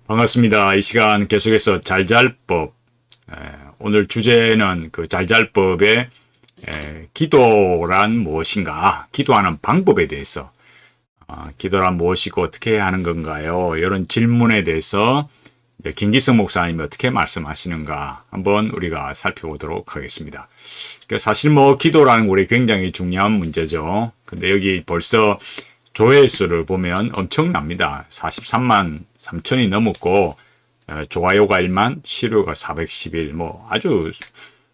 반갑습니다. 이 시간 계속해서 잘잘법. 오늘 주제는 그 잘잘법의 기도란 무엇인가, 기도하는 방법에 대해서, 기도란 무엇이고 어떻게 해야 하는 건가요? 이런 질문에 대해서 김기성 목사님이 어떻게 말씀하시는가 한번 우리가 살펴보도록 하겠습니다. 사실 기도라는 우리 굉장히 중요한 문제죠. 근데 여기 벌써 조회수를 보면 엄청납니다. 43만 3천이 넘었고, 좋아요가 1만, 싫어요가 411, 아주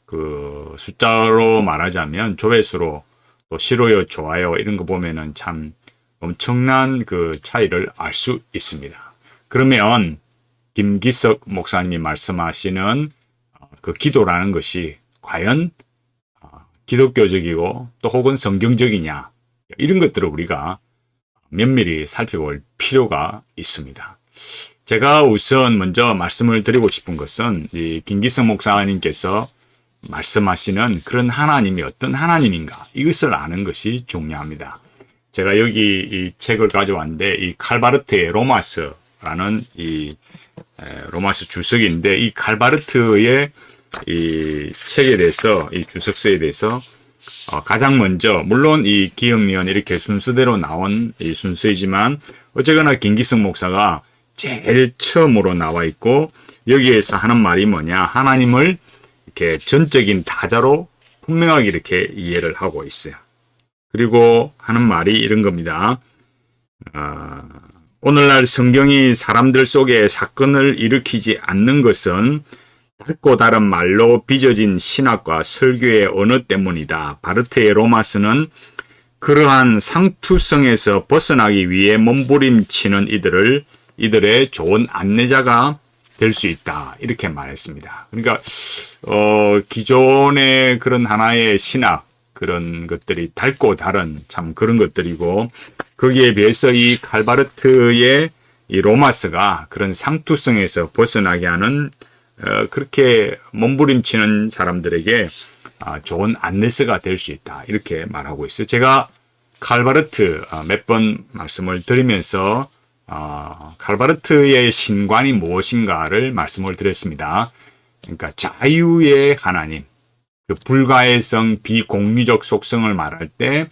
그 숫자로 말하자면 조회수로 또 싫어요, 좋아요 이런 거 보면은 참 엄청난 그 차이를 알 수 있습니다. 그러면 김기석 목사님이 말씀하시는 그 기도라는 것이 과연 기독교적이고 또 혹은 성경적이냐, 이런 것들을 우리가 면밀히 살펴볼 필요가 있습니다. 제가 우선 먼저 말씀을 드리고 싶은 것은 이 김기성 목사님께서 말씀하시는 그런 하나님이 어떤 하나님인가, 이것을 아는 것이 중요합니다. 제가 여기 이 책을 가져왔는데, 이 칼바르트의 로마서라는 이 로마서 주석인데, 이 칼바르트의 이 책에 대해서, 이 주석서에 대해서 가장 먼저, 물론 이 기억리언 이렇게 순서대로 나온 이 순서이지만 어쨌거나 김기성 목사가 제일 처음으로 나와 있고, 여기에서 하는 말이 뭐냐, 하나님을 이렇게 전적인 다자로 분명하게 이렇게 이해를 하고 있어요. 그리고 하는 말이 이런 겁니다. 오늘날 성경이 사람들 속에 사건을 일으키지 않는 것은 밝고 다른 말로 빚어진 신학과 설교의 언어 때문이다. 바르트의 로마서는 그러한 상투성에서 벗어나기 위해 몸부림치는 이들의 좋은 안내자가 될 수 있다. 이렇게 말했습니다. 그러니까 기존의 그런 하나의 신학, 그런 것들이 밝고 다른 참 그런 것들이고, 거기에 비해서 이 칼바르트의 이 로마서가 그런 상투성에서 벗어나게 하는 그렇게 몸부림치는 사람들에게 좋은 안내서가 될 수 있다. 이렇게 말하고 있어요. 제가 칼바르트 몇 번 말씀을 드리면서 칼바르트의 신관이 무엇인가를 말씀을 드렸습니다. 그러니까 자유의 하나님, 그 불가해성, 비공유적 속성을 말할 때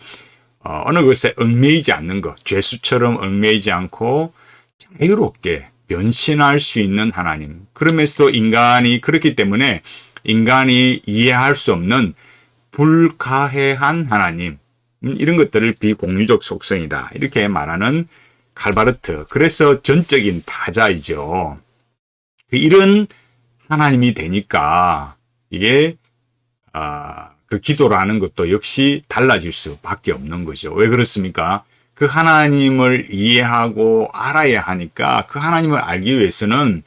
어느 것에 얽매이지 않는 것, 죄수처럼 얽매이지 않고 자유롭게 변신할 수 있는 하나님. 그러면서도 인간이 그렇기 때문에 인간이 이해할 수 없는 불가해한 하나님, 이런 것들을 비공유적 속성이다. 이렇게 말하는 칼바르트. 그래서 전적인 타자이죠. 이런 하나님이 되니까 이게 그 기도라는 것도 역시 달라질 수밖에 없는 거죠. 왜 그렇습니까? 그 하나님을 이해하고 알아야 하니까, 그 하나님을 알기 위해서는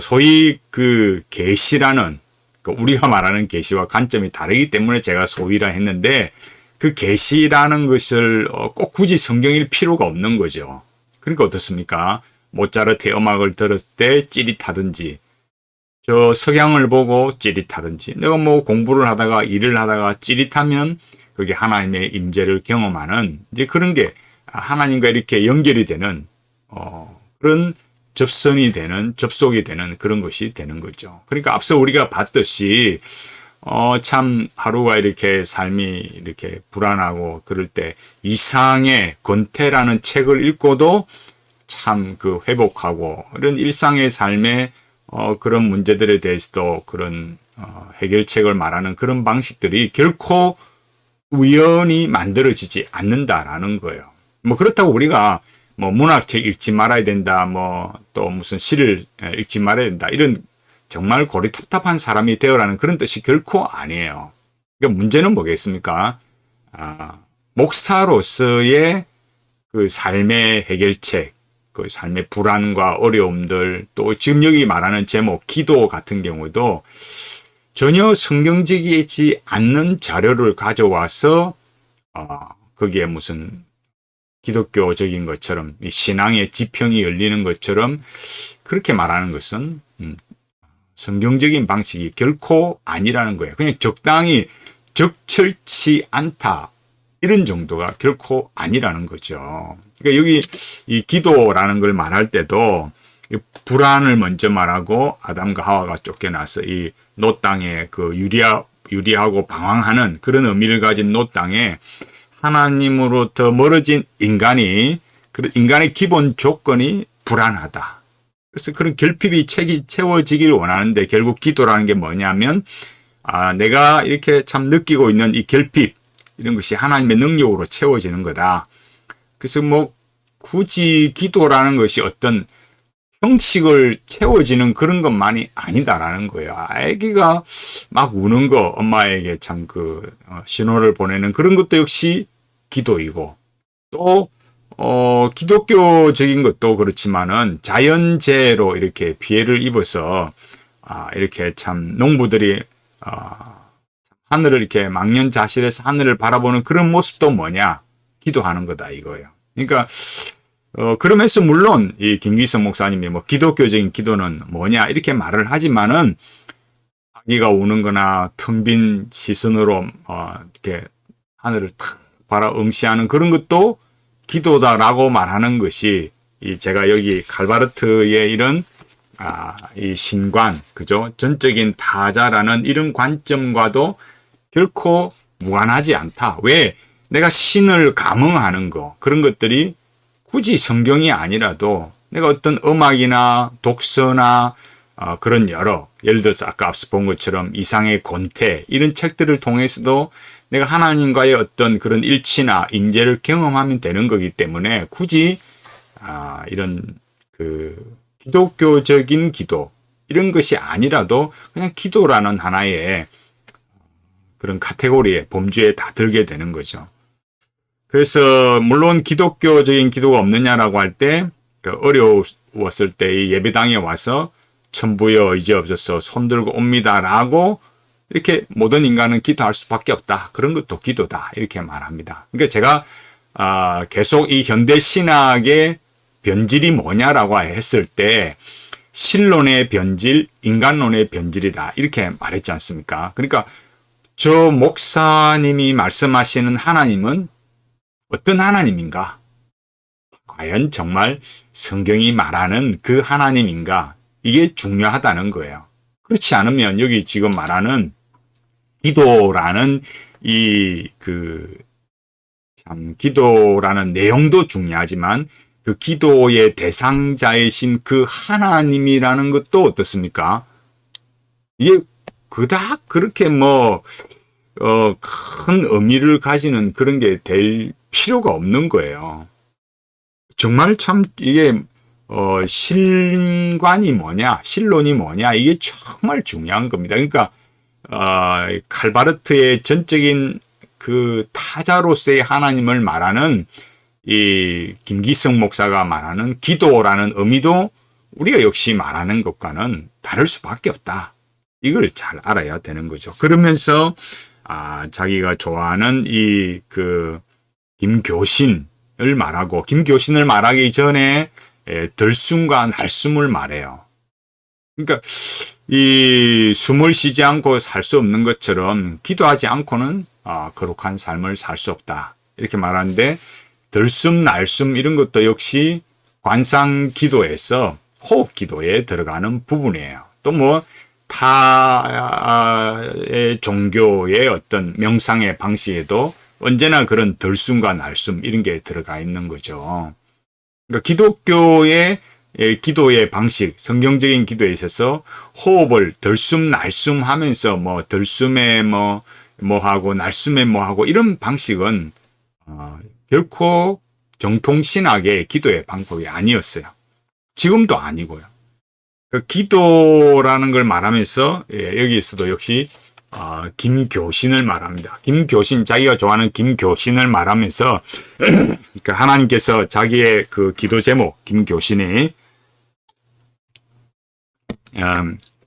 소위 그 계시라는, 우리가 말하는 계시와 관점이 다르기 때문에 제가 소위라 했는데, 그 계시라는 것을 꼭 굳이 성경일 필요가 없는 거죠. 그러니까 어떻습니까? 모차르트의 음악을 들었을 때 찌릿하든지, 저 석양을 보고 찌릿하든지, 내가 공부를 하다가 일을 하다가 찌릿하면 그게 하나님의 임재를 경험하는, 이제 그런 게 하나님과 이렇게 연결이 되는 그런 접선이 되는, 접속이 되는 그런 것이 되는 거죠. 그러니까 앞서 우리가 봤듯이 참 하루가 이렇게 삶이 이렇게 불안하고 그럴 때 이상의 권태라는 책을 읽고도 참 그 회복하고, 이런 일상의 삶의 그런 문제들에 대해서도 그런 해결책을 말하는 그런 방식들이 결코 우연히 만들어지지 않는다라는 거예요. 그렇다고 우리가 문학책 읽지 말아야 된다, 또 무슨 시를 읽지 말아야 된다, 이런 정말 고리탑답한 사람이 되어라는 그런 뜻이 결코 아니에요. 그러니까 문제는 뭐겠습니까? 목사로서의 그 삶의 해결책, 그 삶의 불안과 어려움들, 또 지금 여기 말하는 제목 기도 같은 경우도 전혀 성경적이지 않는 자료를 가져와서 거기에 무슨 기독교적인 것처럼 신앙의 지평이 열리는 것처럼 그렇게 말하는 것은 성경적인 방식이 결코 아니라는 거예요. 그냥 적당히 적절치 않다, 이런 정도가 결코 아니라는 거죠. 그러니까 여기 이 기도라는 걸 말할 때도 이 불안을 먼저 말하고 아담과 하와가 쫓겨나서 이 노 땅에 그 유리하고 방황하는 그런 의미를 가진 노 땅에 하나님으로부터 멀어진 인간이 그 인간의 기본 조건이 불안하다. 그래서 그런 결핍이 채워지기를 원하는데 결국 기도라는 게 뭐냐면 내가 이렇게 참 느끼고 있는 이 결핍 이런 것이 하나님의 능력으로 채워지는 거다. 그래서 뭐 굳이 기도라는 것이 어떤 형식을 채워지는 그런 것만이 아니다라는 거예요. 아기가 막 우는 거 엄마에게 참 신호를 보내는 그런 것도 역시 기도이고 또 기독교적인 것도 그렇지만은 자연재해로 이렇게 피해를 입어서 이렇게 참 농부들이 하늘을 이렇게 망연자실해서 하늘을 바라보는 그런 모습도 뭐냐? 기도하는 거다 이거예요. 그러니까 그러면서 물론 이 김기성 목사님이 뭐 기독교적인 기도는 뭐냐 이렇게 말을 하지만은 아기가 우는 거나 텅 빈 시선으로 이렇게 하늘을 탁 바라 응시하는 그런 것도 기도다라고 말하는 것이 제가 여기 칼바르트의 이런 이 신관 그죠? 전적인 타자라는 이런 관점과도 결코 무관하지 않다. 왜? 내가 신을 감응하는 거 그런 것들이 굳이 성경이 아니라도 내가 어떤 음악이나 독서나 그런 예를 들어서 아까 앞서 본 것처럼 이상의 권태 이런 책들을 통해서도 내가 하나님과의 어떤 그런 일치나 임재를 경험하면 되는 거기 때문에 굳이 이런 기독교적인 기도 이런 것이 아니라도 그냥 기도라는 하나의 그런 카테고리에 범주에 다 들게 되는 거죠. 그래서 물론 기독교적인 기도가 없느냐라고 할 때 어려웠을 때 이 예배당에 와서 천부여 이제 없어서 손들고 옵니다라고 이렇게 모든 인간은 기도할 수밖에 없다. 그런 것도 기도다. 이렇게 말합니다. 그러니까 제가 계속 이 현대 신학의 변질이 뭐냐라고 했을 때 신론의 변질, 인간론의 변질이다. 이렇게 말했지 않습니까? 그러니까 저 목사님이 말씀하시는 하나님은 어떤 하나님인가? 과연 정말 성경이 말하는 그 하나님인가? 이게 중요하다는 거예요. 그렇지 않으면 여기 지금 말하는 기도라는 기도라는 내용도 중요하지만 그 기도의 대상자이신 그 하나님이라는 것도 어떻습니까? 이게 그닥 그렇게 큰 의미를 가지는 그런 게 될 필요가 없는 거예요. 정말 참 이게 신관이 뭐냐, 신론이 뭐냐 이게 정말 중요한 겁니다. 그러니까 칼바르트의 전적인 그 타자로서의 하나님을 말하는 이 김기성 목사가 말하는 기도라는 의미도 우리가 역시 말하는 것과는 다를 수밖에 없다. 이걸 잘 알아야 되는 거죠. 그러면서 자기가 좋아하는 김교신을 말하고 김교신을 말하기 전에 들숨과 날숨을 말해요. 그러니까 이 숨을 쉬지 않고 살 수 없는 것처럼 기도하지 않고는 거룩한 삶을 살 수 없다. 이렇게 말하는데 들숨, 날숨 이런 것도 역시 관상 기도에서 호흡 기도에 들어가는 부분이에요. 또 타의 종교의 어떤 명상의 방식에도 언제나 그런 들숨과 날숨 이런 게 들어가 있는 거죠. 그러니까 기독교의 기도의 방식, 성경적인 기도에 있어서 호흡을 들숨, 날숨 하면서 들숨에 뭐 하고 날숨에 뭐 하고 이런 방식은 결코 정통신학의 기도의 방법이 아니었어요. 지금도 아니고요. 그 기도라는 걸 말하면서 여기에서도 역시 김교신을 말합니다. 김교신, 자기가 좋아하는 김교신을 말하면서 그러니까 하나님께서 자기의 그 기도 제목 김교신이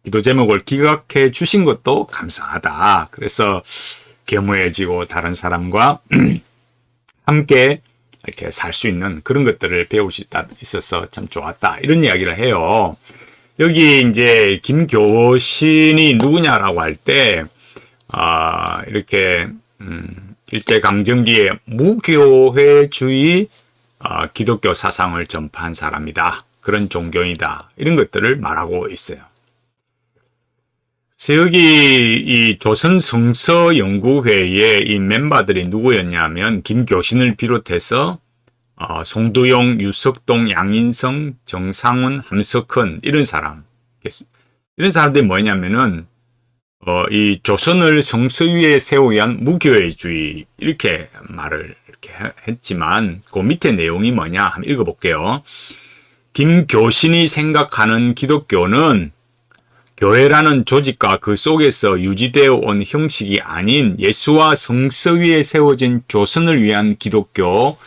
기도 제목을 기각해 주신 것도 감사하다. 그래서 겸허해지고 다른 사람과 함께 이렇게 살 수 있는 그런 것들을 배울 수 있어서 참 좋았다. 이런 이야기를 해요. 여기 이제 김교신이 누구냐라고 할 때 이렇게 일제강점기에 무교회주의 기독교 사상을 전파한 사람이다. 그런 종교이다. 이런 것들을 말하고 있어요. 여기 이 조선 성서 연구회의 이 멤버들이 누구였냐면 김교신을 비롯해서 송두용, 유석동, 양인성, 정상훈, 함석헌 이런 사람들이 뭐냐면은 이 조선을 성서 위에 세우기 위한 무교회주의 이렇게 말을 이렇게 했지만 그 밑에 내용이 뭐냐 한번 읽어볼게요. 김교신이 생각하는 기독교는 교회라는 조직과 그 속에서 유지되어 온 형식이 아닌 예수와 성서 위에 세워진 조선을 위한 기독교,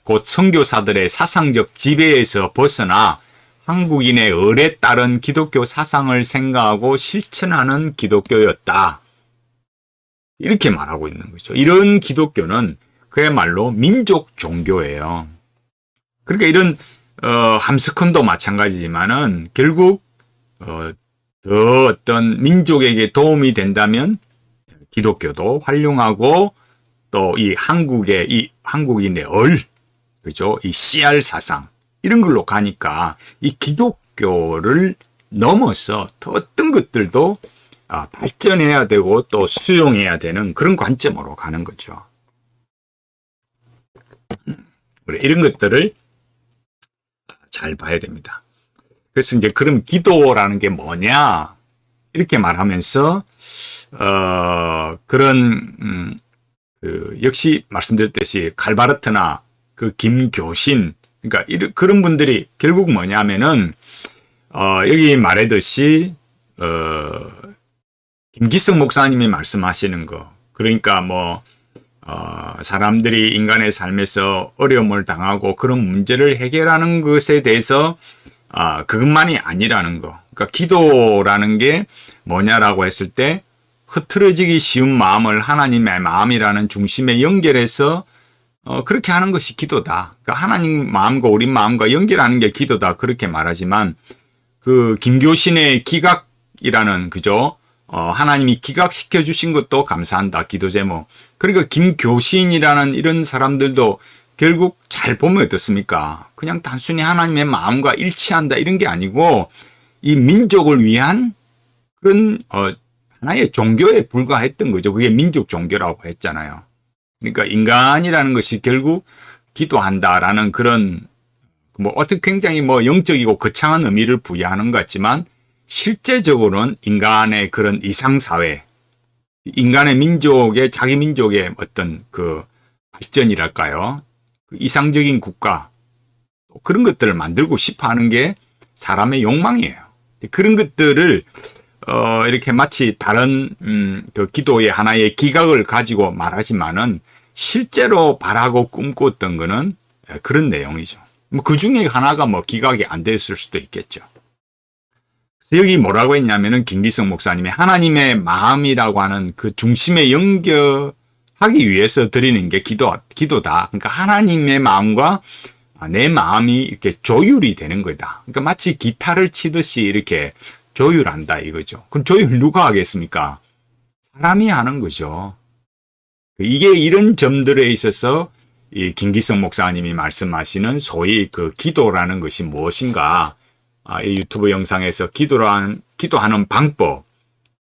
곧 선교사들의 사상적 지배에서 벗어나 한국인의 을에 따른 기독교 사상을 생각하고 실천하는 기독교였다. 이렇게 말하고 있는 거죠. 이런 기독교는 그야말로 민족 종교예요. 그러니까 이런 함스컨도 마찬가지지만은 결국 더 어떤 민족에게 도움이 된다면 기독교도 활용하고 또 이 한국인의 그죠? 이 CR 사상 이런 걸로 가니까 이 기독교를 넘어서 더 어떤 것들도 발전해야 되고 또 수용해야 되는 그런 관점으로 가는 거죠. 이런 것들을 잘 봐야 됩니다. 그래서 이제 그럼 기도라는 게 뭐냐 이렇게 말하면서 그런 역시 말씀드렸듯이 칼바르트나 그 김교신 그러니까 그런 분들이 결국 뭐냐면은 여기 말하듯이 김기성 목사님이 말씀하시는 거 그러니까 뭐 사람들이 인간의 삶에서 어려움을 당하고 그런 문제를 해결하는 것에 대해서 그것만이 아니라는 거. 그러니까 기도라는 게 뭐냐라고 했을 때 흐트러지기 쉬운 마음을 하나님의 마음이라는 중심에 연결해서 그렇게 하는 것이 기도다. 그러니까 하나님 마음과 우리 마음과 연결하는 게 기도다. 그렇게 말하지만 그 김교신의 기각이라는 그죠? 하나님이 기각시켜 주신 것도 감사한다. 기도 제목. 그러니까 김교신이라는 이런 사람들도 결국 잘 보면 어떻습니까? 그냥 단순히 하나님의 마음과 일치한다 이런 게 아니고 이 민족을 위한 그런 하나의 종교에 불과했던 거죠. 그게 민족 종교라고 했잖아요. 그러니까 인간이라는 것이 결국 기도한다라는 그런 뭐 어떻게 굉장히 뭐 영적이고 거창한 의미를 부여하는 것 같지만 실제적으로는 인간의 그런 이상사회, 인간의 민족의 자기 민족의 어떤 그 발전이랄까요? 그 이상적인 국가 그런 것들을 만들고 싶어 하는 게 사람의 욕망이에요. 그런 것들을 이렇게 마치 다른 그 기도의 하나의 기각을 가지고 말하지만은 실제로 바라고 꿈꿨던 거는 그런 내용이죠. 뭐 그 중에 하나가 뭐 기각이 안 됐을 수도 있겠죠. 그래서 여기 뭐라고 했냐면은 김기성 목사님이 하나님의 마음이라고 하는 그 중심에 연결하기 위해서 드리는 게 기도다. 그러니까 하나님의 마음과 내 마음이 이렇게 조율이 되는 거다. 그러니까 마치 기타를 치듯이 이렇게 조율한다 이거죠. 그럼 조율 누가 하겠습니까? 사람이 하는 거죠. 이게 이런 점들에 있어서 이 김기성 목사님이 말씀하시는 소위 그 기도라는 것이 무엇인가? 이 유튜브 영상에서 기도하는 방법,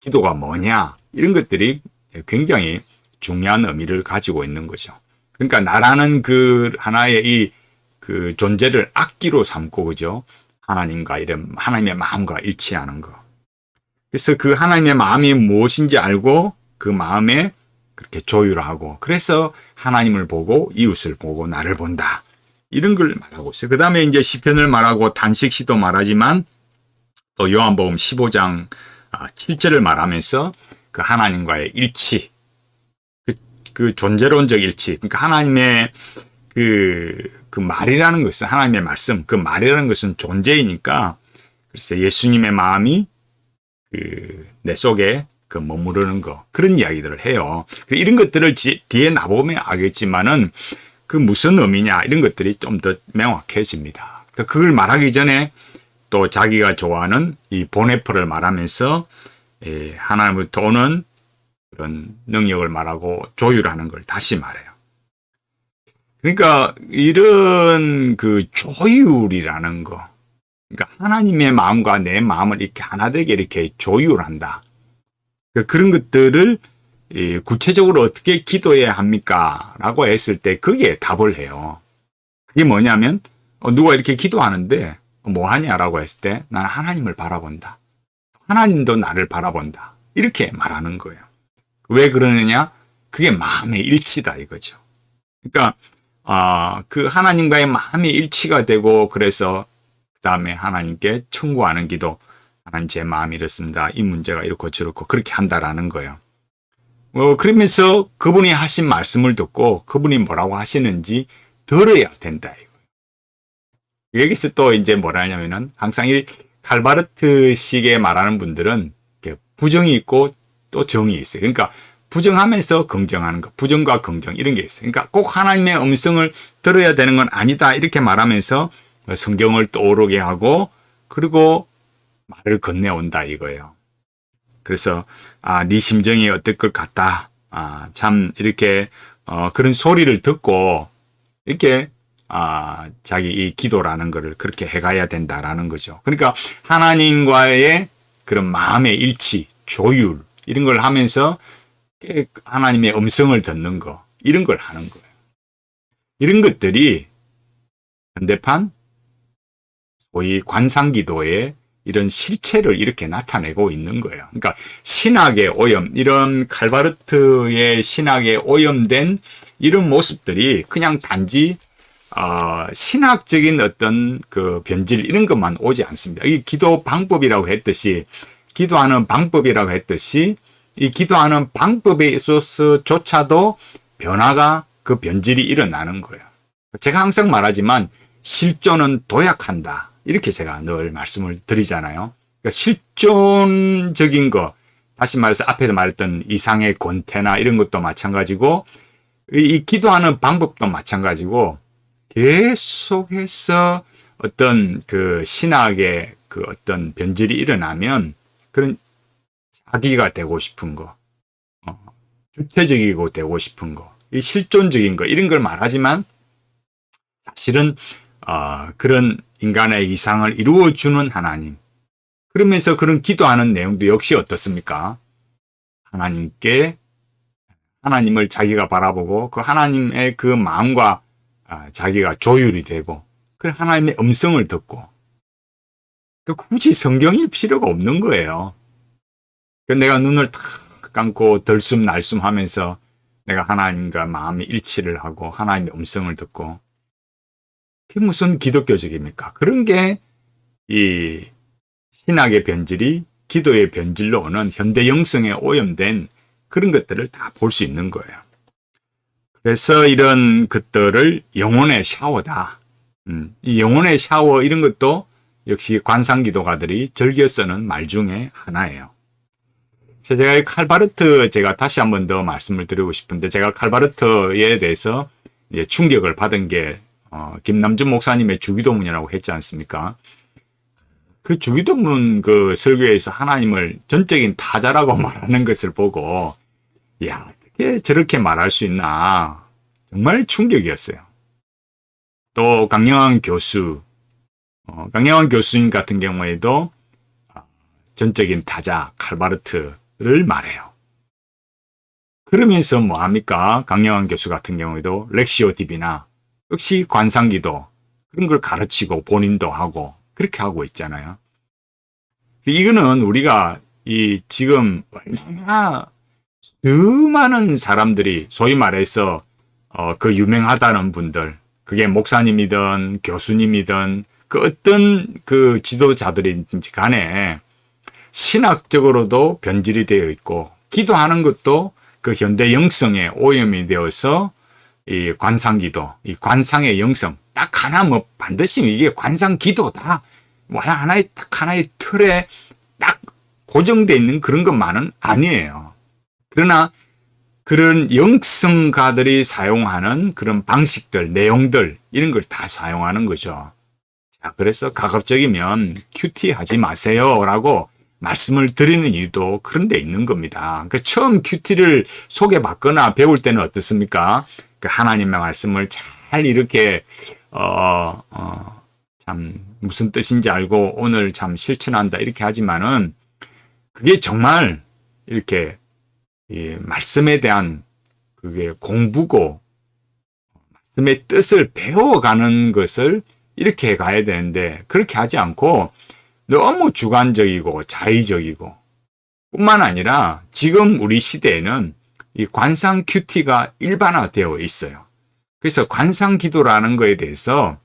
기도가 뭐냐? 이런 것들이 굉장히 중요한 의미를 가지고 있는 거죠. 그러니까 나라는 그 하나의 그 존재를 악기로 삼고 그죠? 하나님과 이런 하나님의 마음과 일치하는 거. 그래서 그 하나님의 마음이 무엇인지 알고 그 마음에 그렇게 조율하고 그래서 하나님을 보고 이웃을 보고 나를 본다. 이런 걸 말하고 있어요. 그 다음에 이제 시편을 말하고 단식시도 말하지만 또 요한복음 15장 7절을 말하면서 그 하나님과의 일치, 그 존재론적 일치, 그러니까 하나님의 그 말이라는 것은 하나님의 말씀, 그 말이라는 것은 존재이니까 그래서 예수님의 마음이 내 속에 그 머무르는 거 그런 이야기들을 해요. 이런 것들을 뒤에 나보면 알겠지만은 그 무슨 의미냐 이런 것들이 좀 더 명확해집니다. 그걸 말하기 전에 또 자기가 좋아하는 이 보네퍼를 말하면서 하나님부터 오는 그런 능력을 말하고 조율하는 걸 다시 말해요. 그러니까 이런 그 조율이라는 거 그러니까 하나님의 마음과 내 마음을 이렇게 하나 되게 이렇게 조율한다. 그런 것들을 구체적으로 어떻게 기도해야 합니까? 라고 했을 때 거기에 답을 해요. 그게 뭐냐면 누가 이렇게 기도하는데 뭐 하냐라고 했을 때 나는 하나님을 바라본다. 하나님도 나를 바라본다. 이렇게 말하는 거예요. 왜 그러느냐? 그게 마음의 일치다 이거죠. 그러니까 그 하나님과의 마음의 일치가 되고 그래서 그 다음에 하나님께 청구하는 기도. 하나님 제 마음이 이렇습니다. 이 문제가 이렇고 저렇고 그렇게 한다라는 거예요. 그러면서 그분이 하신 말씀을 듣고 그분이 뭐라고 하시는지 들어야 된다 이거예요. 여기서 또 이제 뭐라 하냐면은 항상 이 칼바르트식에 말하는 분들은 부정이 있고 또 정이 있어요. 그러니까 부정하면서 긍정하는 것, 부정과 긍정 이런 게 있어요. 그러니까 꼭 하나님의 음성을 들어야 되는 건 아니다 이렇게 말하면서 성경을 떠오르게 하고 그리고 말을 건네온다 이거예요. 그래서 네 심정이 어떨 것 같다. 참 이렇게 그런 소리를 듣고 이렇게 자기 이 기도라는 것을 그렇게 해가야 된다라는 거죠. 그러니까 하나님과의 그런 마음의 일치, 조율 이런 걸 하면서 하나님의 음성을 듣는 거 이런 걸 하는 거예요. 이런 것들이 현대판 소위 관상기도의 이런 실체를 이렇게 나타내고 있는 거예요. 그러니까 신학의 오염, 이런 칼바르트의 신학에 오염된 이런 모습들이 그냥 단지 신학적인 어떤 그 변질 이런 것만 오지 않습니다. 이 기도 방법이라고 했듯이 기도하는 방법이라고 했듯이 이 기도하는 방법에 있어서조차도 변화가 그 변질이 일어나는 거예요. 제가 항상 말하지만 실존은 도약한다. 이렇게 제가 늘 말씀을 드리잖아요. 그러니까 실존적인 거, 다시 말해서 앞에도 말했던 이상의 권태나 이런 것도 마찬가지고 이 기도하는 방법도 마찬가지고 계속해서 어떤 그 신학의 그 어떤 변질이 일어나면 그런 자기가 되고 싶은 거, 주체적이고 되고 싶은 거, 이 실존적인 거 이런 걸 말하지만 사실은 그런 인간의 이상을 이루어주는 하나님. 그러면서 그런 기도하는 내용도 역시 어떻습니까? 하나님을 자기가 바라보고 그 하나님의 그 마음과 자기가 조율이 되고 그 하나님의 음성을 듣고 굳이 성경일 필요가 없는 거예요. 내가 눈을 탁 감고 들숨날숨 하면서 내가 하나님과 마음의 일치를 하고 하나님의 음성을 듣고 그게 무슨 기독교적입니까? 그런 게 이 신학의 변질이 기도의 변질로 오는 현대 영성에 오염된 그런 것들을 다 볼 수 있는 거예요. 그래서 이런 것들을 영혼의 샤워다. 이 영혼의 샤워 이런 것도 역시 관상기도가들이 즐겨 쓰는 말 중에 하나예요. 제가 칼바르트 제가 다시 한 번 더 말씀을 드리고 싶은데 제가 칼바르트에 대해서 충격을 받은 게 김남준 목사님의 주기도문이라고 했지 않습니까? 그 주기도문 그 설교에서 하나님을 전적인 타자라고 말하는 것을 보고 야, 어떻게 저렇게 말할 수 있나 정말 충격이었어요. 또 강영환 교수님 같은 경우에도 전적인 타자 칼바르트를 말해요. 그러면서 뭐합니까? 강영환 교수 같은 경우에도 렉시오 디비나 역시 관상기도 그런 걸 가르치고 본인도 하고 그렇게 하고 있잖아요. 이거는 우리가 지금 얼마나 수많은 사람들이 소위 말해서 그 유명하다는 분들 그게 목사님이든 교수님이든 그 어떤 그 지도자들인지 간에 신학적으로도 변질이 되어 있고 기도하는 것도 그 현대 영성에 오염이 되어서 이 관상기도, 이 관상의 영성 딱 하나 뭐 반드시 이게 관상기도다. 뭐 딱 하나의 틀에 딱 고정되어 있는 그런 것만은 아니에요. 그러나 그런 영성가들이 사용하는 그런 방식들, 내용들 이런 걸 다 사용하는 거죠. 자, 그래서 가급적이면 큐티 하지 마세요라고 말씀을 드리는 이유도 그런 데 있는 겁니다. 그러니까 처음 큐티를 소개받거나 배울 때는 어떻습니까? 그 하나님의 말씀을 잘 이렇게 참 무슨 뜻인지 알고 오늘 참 실천한다 이렇게 하지만은 그게 정말 이렇게 이 말씀에 대한 그게 공부고 말씀의 뜻을 배워가는 것을 이렇게 가야 되는데 그렇게 하지 않고 너무 주관적이고 자의적이고 뿐만 아니라 지금 우리 시대에는 이 관상 큐티가 일반화되어 있어요. 그래서 관상 기도라는 거에 대해서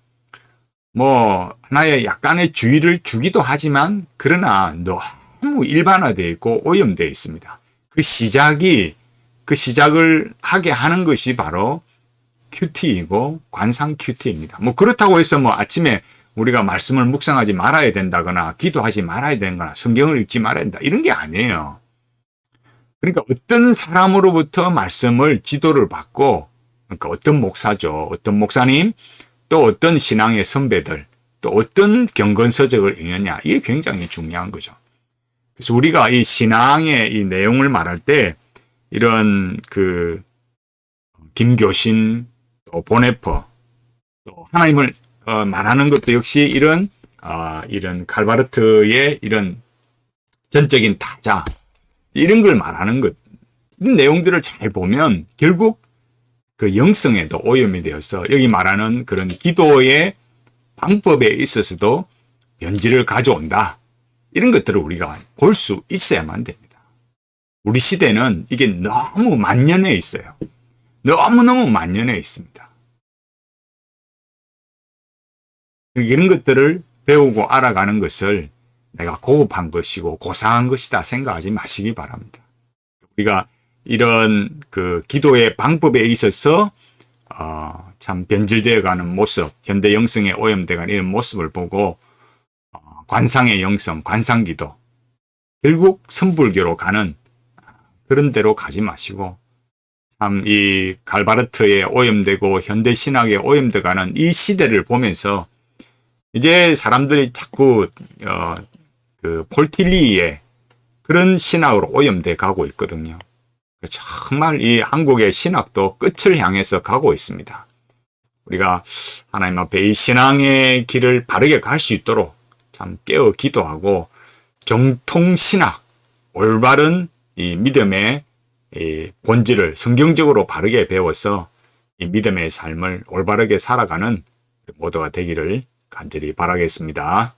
뭐 하나의 약간의 주의를 주기도 하지만 그러나 너무 일반화되어 있고 오염되어 있습니다. 그 시작을 하게 하는 것이 바로 큐티이고 관상 큐티입니다. 뭐 그렇다고 해서 뭐 아침에 우리가 말씀을 묵상하지 말아야 된다거나 기도하지 말아야 된다거나 성경을 읽지 말아야 된다 이런 게 아니에요. 그러니까 어떤 사람으로부터 말씀을 지도를 받고 그러니까 어떤 목사죠. 어떤 목사님 또 어떤 신앙의 선배들 또 어떤 경건서적을 읽느냐 이게 굉장히 중요한 거죠. 그래서 우리가 이 신앙의 이 내용을 말할 때 이런 그 김교신 또 보네퍼 또 하나님을 말하는 것도 역시 이런 칼바르트의 이런 전적인 타자 이런 걸 말하는 것 이런 내용들을 잘 보면 결국 그 영성에도 오염이 되어서 여기 말하는 그런 기도의 방법에 있어서도 변질을 가져온다. 이런 것들을 우리가 볼 수 있어야만 됩니다. 우리 시대는 이게 너무 만연해 있어요. 너무너무 만연해 있습니다. 이런 것들을 배우고 알아가는 것을 내가 고급한 것이고 고상한 것이다 생각하지 마시기 바랍니다. 우리가 이런 그 기도의 방법에 있어서 참 변질되어가는 모습, 현대 영성에 오염되어가는 이런 모습을 보고 관상의 영성, 관상기도 결국 선불교로 가는 그런 데로 가지 마시고 참 이 칼바르트에 오염되고 현대 신학에 오염되어가는 이 시대를 보면서 이제 사람들이 자꾸 그 폴틸리의 그런 신학으로 오염돼 가고 있거든요. 정말 이 한국의 신학도 끝을 향해서 가고 있습니다. 우리가 하나님 앞에 이 신앙의 길을 바르게 갈 수 있도록 참 깨어 기도하고 정통신학, 올바른 이 믿음의 이 본질을 성경적으로 바르게 배워서 이 믿음의 삶을 올바르게 살아가는 모두가 되기를 간절히 바라겠습니다.